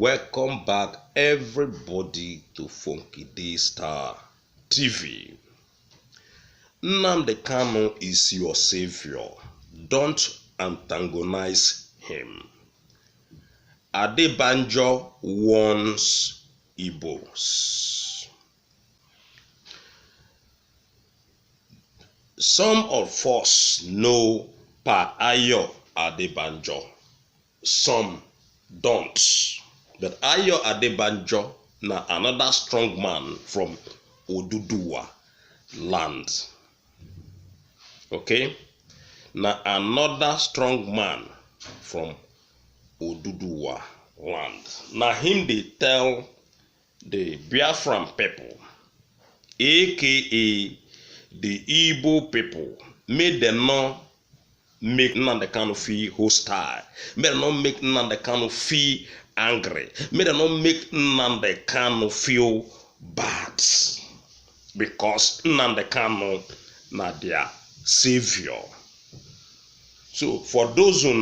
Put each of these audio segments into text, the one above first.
Welcome back, everybody, to Funky Day Star TV. Nnamdi Kanu is your savior. Don't antagonize him. Adebanjo warns Igbos. Some of us know Ayo Adebanjo. Some don't. But Ayo Adebanjo na another strong man from Oduduwa land. Okay? Na another strong man from Oduduwa land. Na him they tell the Biafran people, aka the Igbo people, made them not make Nnamdi Kanu feel hostile. Made them not make Nnamdi Kanu feel angry. Made them not make Nnamdi Kanu feel bad. Because Nnamdi Kanu na their savior. So for those who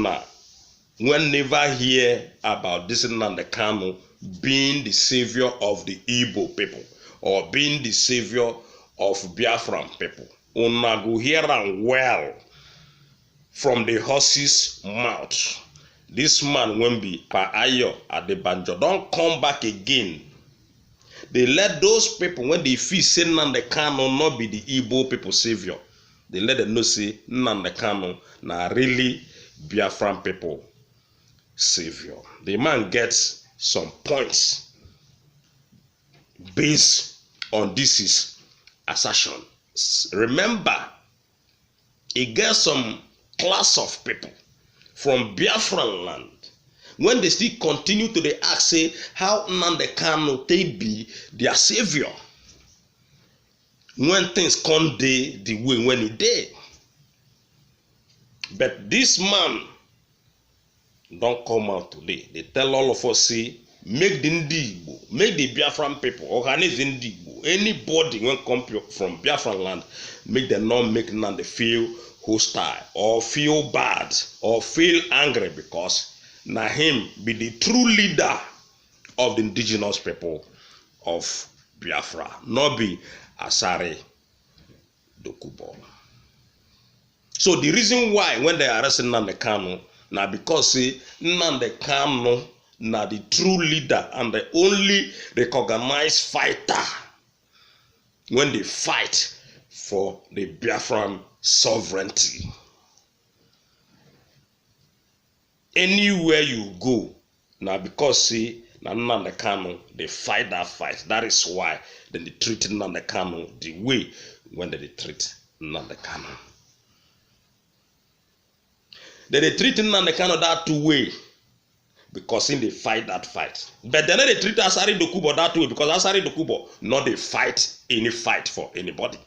never hear about this Nnamdi Kanu being the savior of the Igbo people or being the savior of Biafran people, una go hear am well from the horse's mouth. This man when be Ayo Adebanjo don't come back again. They let those people, when they feel say Nnamdi Kanu not be the Igbo people savior, they let them know say Nnamdi Kanu na really Biafran people savior. The man gets some points based on this is assertion. Remember, he gets some class of people from Biafran land. When they still continue to the ask, say how Nnamdi Kanu they be their savior. When things come day the way when he did. But this man don't come out today. They tell all of us, say, make the Igbo, make the Biafran people, organize the Igbo, anybody when come from Biafran land, make them not make Nnamdi feel hostile or feel bad or feel angry, because na him be the true leader of the indigenous people of Biafra, not be Asare Dokubo. So the reason why when they arrested Nnamdi Kanu, na because say Nnamdi Kanu na the true leader and the only recognized fighter when they fight for the Biafran sovereignty. Anywhere you go, now because see na Nnamdi Kanu they fight that fight. That is why they treat Nnamdi Kanu the way when they treat Nnamdi Kanu. They treat Nnamdi Kanu that way because in they fight that fight. But then they treat Asare Dokubo that way because Asare Dokubo not they fight any fight for anybody.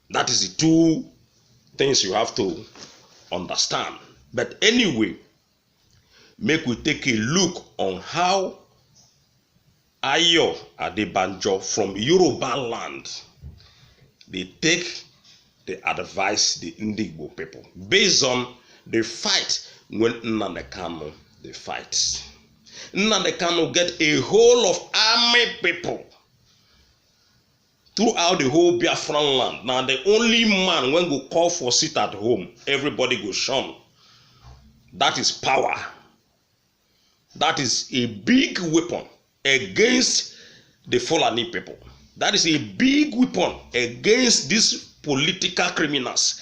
That is the two things you have to understand. But anyway, make we take a look on how Ayo Adebanjo from Yoruba land they take the advice the Igbo people based on the fight when Nnamdi Kanu they fight. Nnamdi Kanu get a whole of army people throughout the whole Biafran land. Now the only man when go call for sit at home, everybody go shun. That is power. That is a big weapon against the Fulani people. That is a big weapon against these political criminals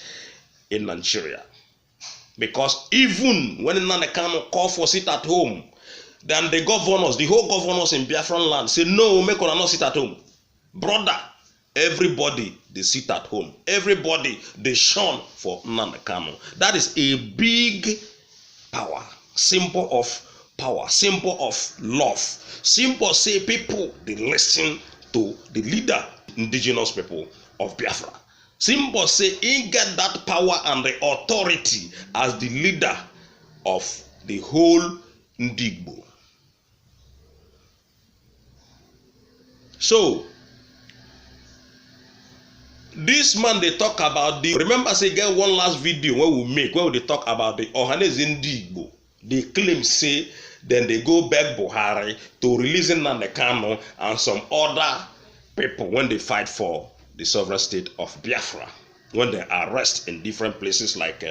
in Nigeria. Because even when Nnamdi Kanu call for sit at home, then the governors, the whole governors in Biafran land say, no, make una not sit at home. Brother, everybody they sit at home. Everybody they shun for Nnamdi Kanu. That is a big power, symbol of power, symbol of love, symbol say people they listen to the leader, indigenous people of Biafra. Symbol say he get that power and the authority as the leader of the whole Ndigbo. So this man they talk about the remember say get one last video where we make where they talk about the Ohaneze Ndigbo They claim say then they go beg Buhari to release Nnamdi Kanu and some other people when they fight for the sovereign state of Biafra, when they arrest in different places like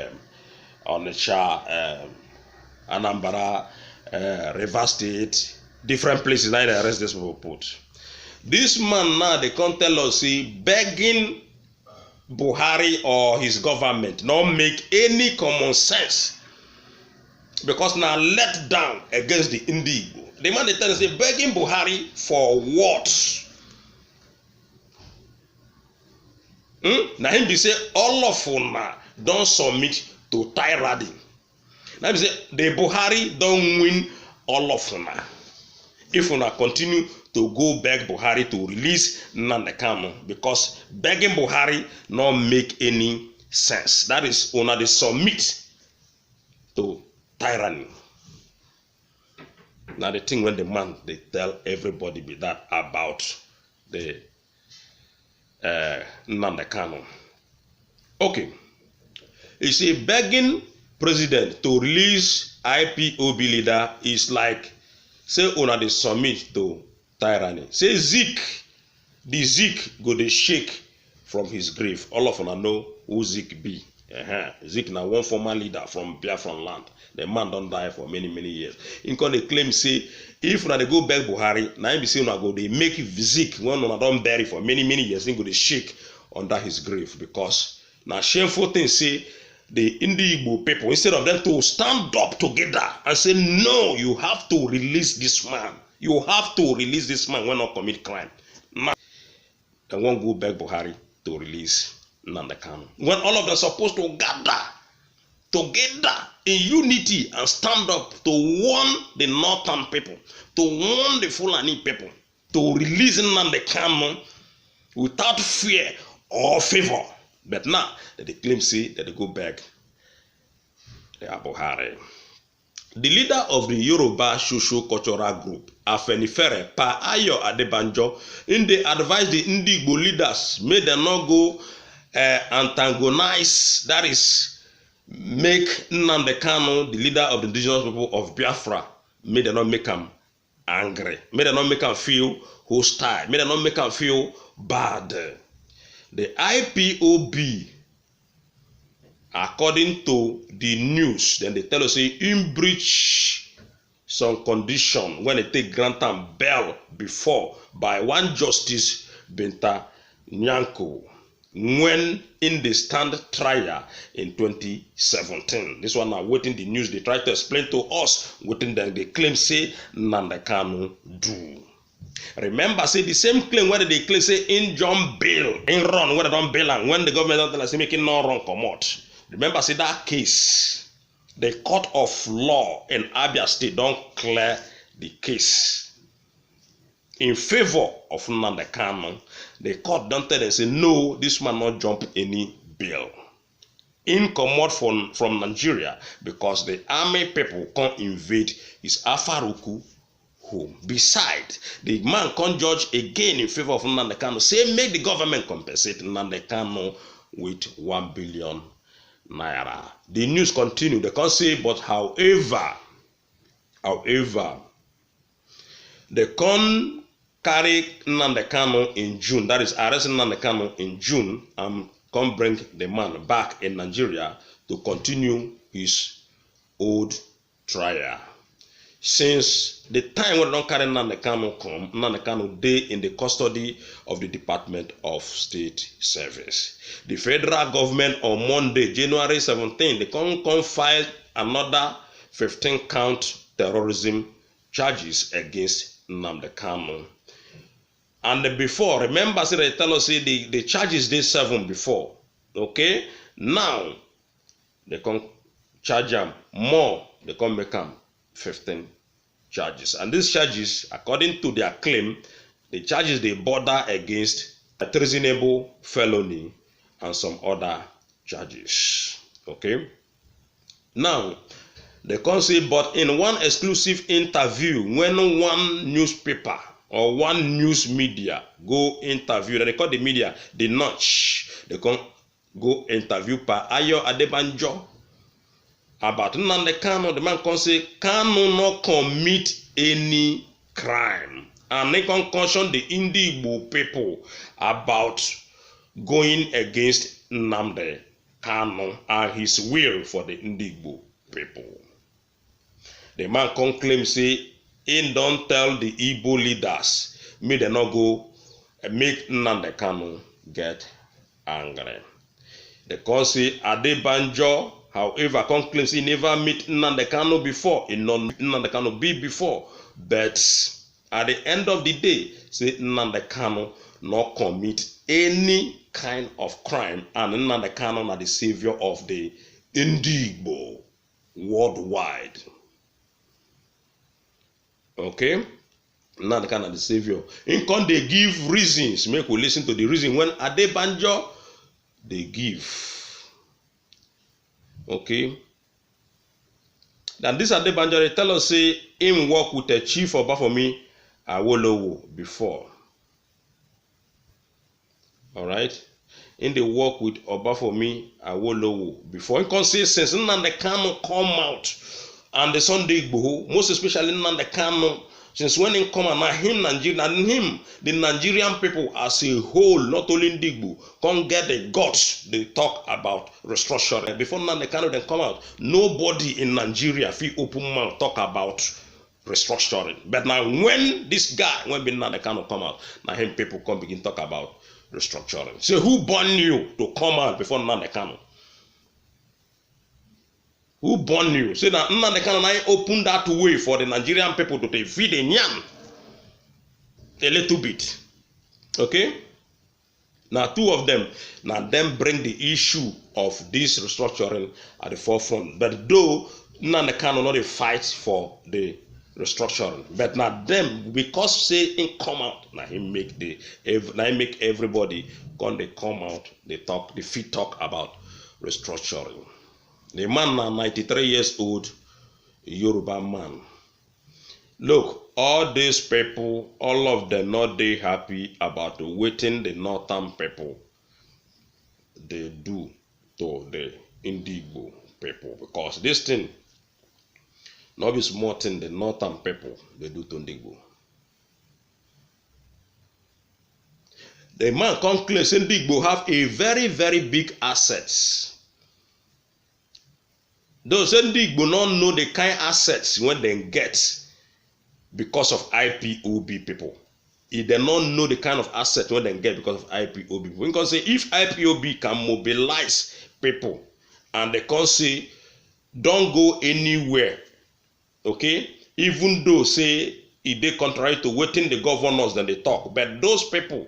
Onitsha, Anambra, Rivers State, different places like they arrest these people put. This man now they can't tell us see begging Buhari or his government not make any common sense. Because now let down against the Igbo. The man they tell us say begging Buhari for what? Now him be say all of una don't submit to tyranny. Now he say the Buhari don't win all of una. If una continue to go beg Buhari to release Nnamdi Kanu, because begging Buhari not make any sense. That is una they submit to tyranny. Now the thing when the man they tell everybody be that about the Nnamdi Kanu. Okay. You see, begging president to release IPOB leader is like say una they submit to tyranny. Say Zik, the Zik go they shake from his grave. All of una know who Zik be. Zik na one former leader from Biafran land. The man don't die for many years. In con they claim say if una they go beg Buhari, na him be say una go they make Zik when una don't bury for many years, him go they shake under his grave, because na shameful thing say the Igbo people, instead of them to stand up together and say no, you have to release this man. You have to release this man when not commit crime. Now they won't go beg Buhari to release Nnamdi Kanu. When all of them supposed to gather together in unity and stand up to warn the northern people, to warn the Fulani people, to release Nnamdi Kanu without fear or favor. But now that they claim say that they go beg Buhari. The leader of the Yoruba social cultural group, Afenifere, Pa Ayo Adebanjo, in they advise the Igbo leaders may they not go antagonize, that is, make Nnamdi Kanu, the leader of the indigenous people of Biafra, may they not make them angry, may they not make them feel hostile, may they not make them feel bad. The IPOB, according to the news, then they tell us say in breach some condition when they take grant and bail before by one Justice Benta Nyanko when in the stand trial in 2017. This one now waiting the news. They try to explain to us what they claim say Nnamdi Kanu do. Remember, say the same claim whether they claim say in John bail, in run, whether don't bail and when the government don't tell us say making no wrong come out. Remember, say that case, the court of law in Abia State don't clear the case in favor of Nnamdi Kanu. The court don't tell them say no, this man not jump any bail. In commode from Nigeria because the army people can't invade his Afaruku home. Besides, the man can't judge again in favor of Nnamdi Kanu. Say make the government compensate Nnamdi Kanu with 1 billion naira. The news continue. They can't say, but however, they can't carry Nnamdi Kanu in June. That is arresting Nnamdi Kanu in June and come bring the man back in Nigeria to continue his old trial. Since the time when they don't carry Nnamdi Kanu come, Nnamdi Kanu dey in the custody of the Department of State Service. The federal government on Monday, January 17, they come file another 15-count terrorism charges against Nnamdi Kanu. And before, remember, say they tell us say the charges they 7 before. Okay? Now they come charge them more, they come make them 15 charges. And these charges, according to their claim, the charges they border against a treasonable felony and some other charges. Okay? Now, they can say, but in one exclusive interview, when one newspaper or one news media go interview, they call the media the Notch, they can go interview by Ayo Adebanjo about Nnamdi Kanu, the man can say Kanu not commit any crime. And they can caution the Igbo people about going against Nnamdi Kanu and his will for the Igbo people. The man can claim say he don't tell the Igbo leaders may they not go and make Nnamdi Kanu get angry. They can say Adebanjo, however, can claim he never meet Nnamdi Kanu before, he not meet Nnamdi Kanu be before, but at the end of the day, say Nnamdi Kanu not commit any kind of crime, and Nnamdi Kanu are the savior of the Igbo worldwide. Okay? Nnamdi Kanu the savior. In con they give reasons. Make we listen to the reason when Adebanjo they give. Okay? Then this Adebanjo they tell us say him work with a chief of Bafomi Awolowo before. Alright? In the work with Obafomi Awolowo before. You can say since Nnamdi Kanu come out and the Sunday Igboho, most especially Nnamdi Kanu, since when he come out, him Nigeria and him, the Nigerian people as a whole, not only in Igbo, can't get the guts they talk about restructuring. Before Nnamdi Kanu then come out, nobody in Nigeria feel open mouth talk about restructuring. But now when this guy, when Nnamdi Kanu come out, now him people come begin talk about restructuring. So who born you to come out before Nnamdi Kanu? Who born you? Say that Nnamdi Kanu open that way for the Nigerian people to feed a yam a little bit. Okay? Now two of them, now them bring the issue of this restructuring at the forefront. But though Nnamdi Kanu not a fight for the restructuring, but now them because say in come out, now he make everybody when they come out, they talk, the fit talk about restructuring. The man now 93 years old, Yoruba man. Look, all these people, all of them not they happy about waiting the northern people they do to the Igbo people, because this thing not be small thing the northern people they do to Igbo. The man come claim say Igbo have a very, very big assets. Those Igbo don't know the kind of assets when they get because of IPOB people. If they don't know the kind of assets when they get because of IPOB people. We can say if IPOB can mobilize people and they can say don't go anywhere, okay? Even though say if they contrary to waiting the governors then they talk, but those people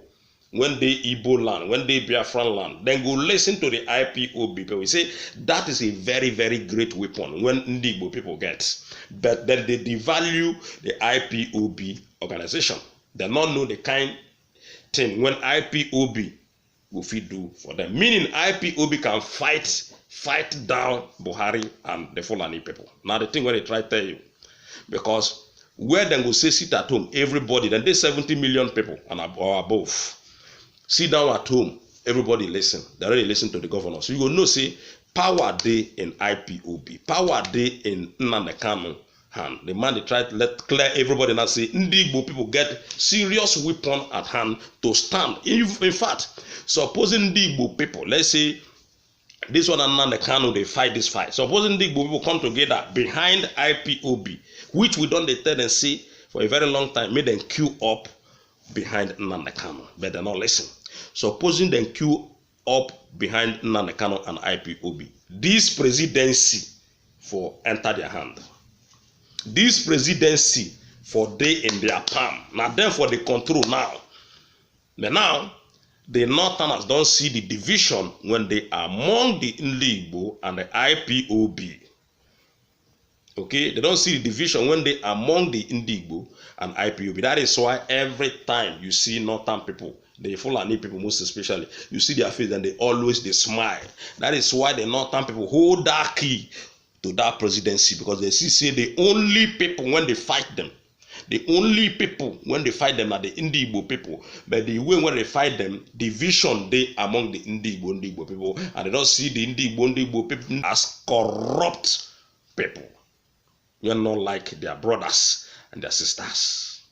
when they Igbo land, when they Biafran land, then go listen to the IPOB people. We say that is a very, very great weapon when Igbo people get. But then they devalue the IPOB organization. They don't know the kind thing when IPOB will fit do for them. Meaning IPOB can fight down Buhari and the Fulani people. Now the thing when they try to tell you, because where they go say sit at home, everybody, then they 70 million people and or above. Sit down at home, everybody listen. They already listen to the governor. So you will know, say, power day in IPOB, power day in Nnamdi Kanu hand. The man they try to let clear everybody now say, Igbo people get serious weapon at hand to stand. In fact, supposing Igbo people, let's say, this one and Nnamdi Kanu, they fight this fight. Supposing Igbo people come together behind IPOB, which we don't tell and say for a very long time, made them queue up behind Nnamdi Kanu, but they not listen. Supposing them queue up behind Nnamdi Kanu and IPOB, this presidency for enter their hand. This presidency for they in their palm. Now them for the control now. But now the Northerners don't see the division when they are among the Igbo and the IPOB. Okay, they don't see the division when they are among the Igbo and IPOB. That is why every time you see Northern people, the Fulani people most especially, you see their face and they smile. That is why the Northern people hold that key to that presidency, because they say the only people when they fight them, the only people when they fight them are the Igbo people. But the way when they fight them, division they among the Igbo people, and they don't see the Igbo people as corrupt people. You are not like their brothers and their sisters.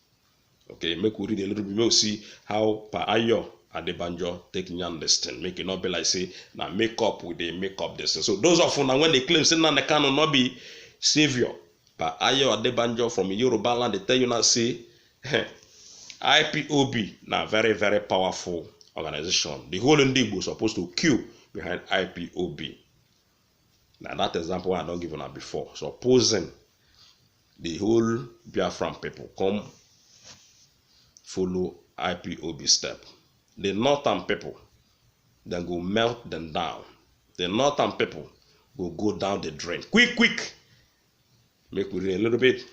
Okay, make we read a little bit. We'll see how Ayo Adebanjo take understand. Make it not be like say now make up with the make up this. So those of them when they claim say Nnamdi Kanu not be Saviour, but Ayo Adebanjo from Yoruba land, they tell you now say IPOB now very very powerful organization. The whole Igbos supposed to queue behind IPOB. Now that example I don't give you before. Supposing the whole Biafran people come follow IPOB step. The northern people then go melt them down. The northern people will go down the drain. Quick, quick. Make we read a little bit.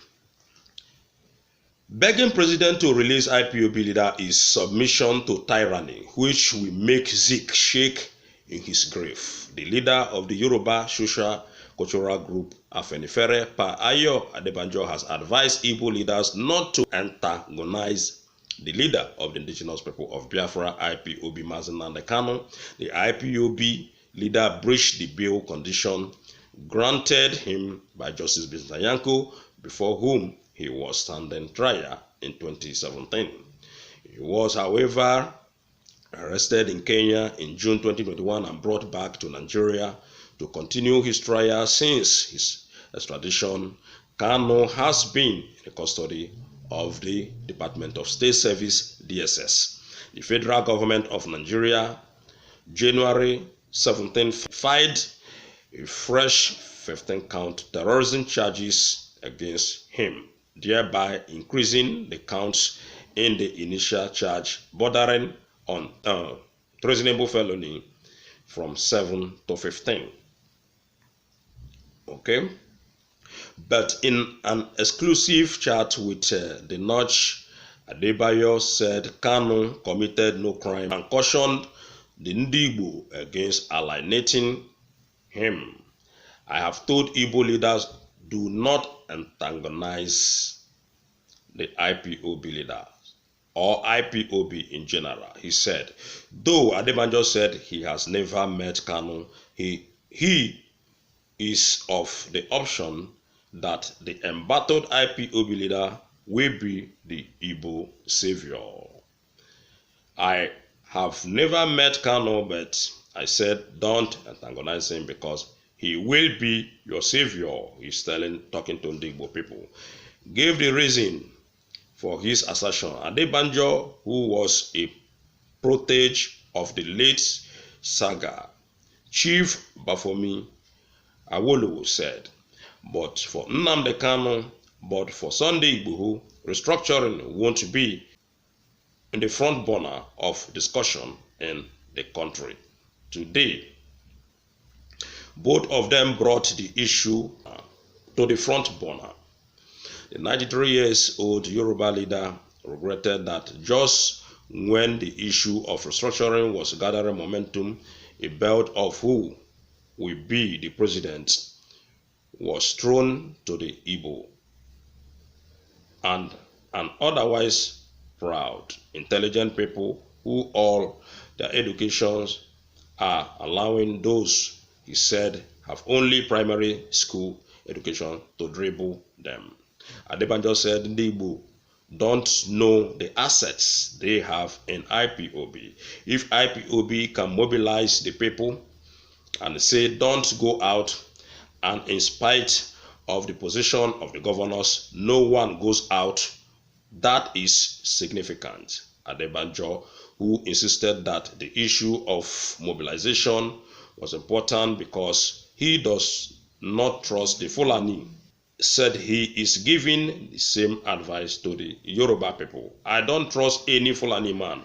Begging president to release IPOB leader is submission to tyranny, which will make Zik shake in his grave. The leader of the Yoruba social cultural group Afenifere, Ayo Adebanjo, has advised Igbo leaders not to antagonize the leader of the indigenous people of Biafra, IPOB, Nnamdi Kanu. The IPOB leader breached the bail condition granted him by Justice Binta, before whom he was standing trial in 2017. He was, however, arrested in Kenya in June 2021 and brought back to Nigeria to continue his trial. Since his extradition, Kanu has been in the custody of the Department of State Service, DSS. The federal government of Nigeria, January 17, filed a fresh 15-count terrorism charges against him, thereby increasing the counts in the initial charge bordering on treasonable felony from 7 to 15. Okay, but in an exclusive chat with the Notch, Adebanjo said Kanu committed no crime and cautioned the Igbo against alienating him. I have told Igbo leaders, do not antagonize the IPOB leaders or IPOB in general, he said. Though Adebanjo said he has never met Kanu, he is of the option that the embattled IPOB leader will be the Igbo Saviour. I have never met Kanu, but I said don't antagonize him because he will be your Saviour, he's talking to the Igbo people. Gave the reason for his assertion. Adebanjo, who was a protege of the late Saga Chief Bafomi Awolowo, said, but for Nnamdi Kanu, but for Sunday Igboho, restructuring won't be in the front burner of discussion in the country. Today, both of them brought the issue to the front burner. The 93 years old Yoruba leader regretted that just when the issue of restructuring was gathering momentum, a belt of who will be the president was thrown to the Igbo, and an otherwise proud, intelligent people who all their educations are allowing those, he said, have only primary school education to dribble them. Adebanjo said the Igbo don't know the assets they have in IPOB. If IPOB can mobilize the people and say don't go out, and in spite of the position of the governors, no one goes out, that is significant. Adebanjo, who insisted that the issue of mobilization was important because he does not trust the Fulani, said he is giving the same advice to the Yoruba people. I don't trust any Fulani man,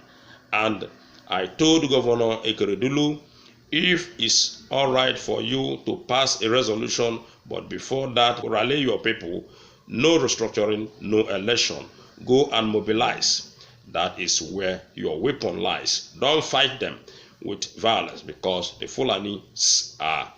and I told Governor Ekeredulu, if it's all right for you to pass a resolution, but before that, rally your people, no restructuring, no election, go and mobilize. That is where your weapon lies. Don't fight them with violence, because the Fulani are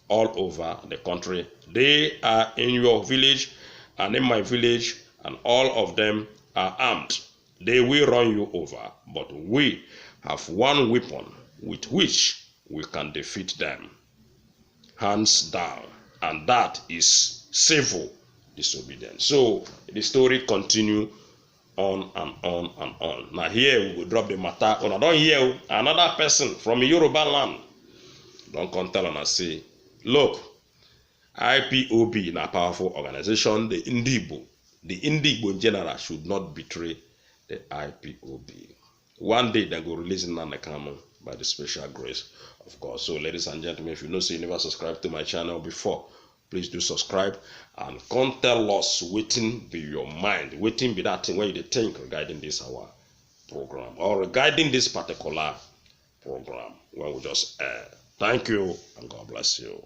all over the country. They are in your village and in my village, and all of them are armed. They will run you over, but we have one weapon with which we can defeat them, hands down, and that is civil disobedience. So the story continue on and on and on. Now here we will drop the matter. Una don't hear another person from Yoruba land. Don't come tell and say, look, IPOB is a powerful organization. The Indigbo in general should not betray the IPOB. One day they go release Nnamdi Kanu by the special grace of God. So ladies and gentlemen, if you know, so you never subscribed to my channel before, please do subscribe and come tell us waiting be your mind, waiting be that thing when you think regarding this our program or regarding this particular program when we just air. Thank you and God bless you.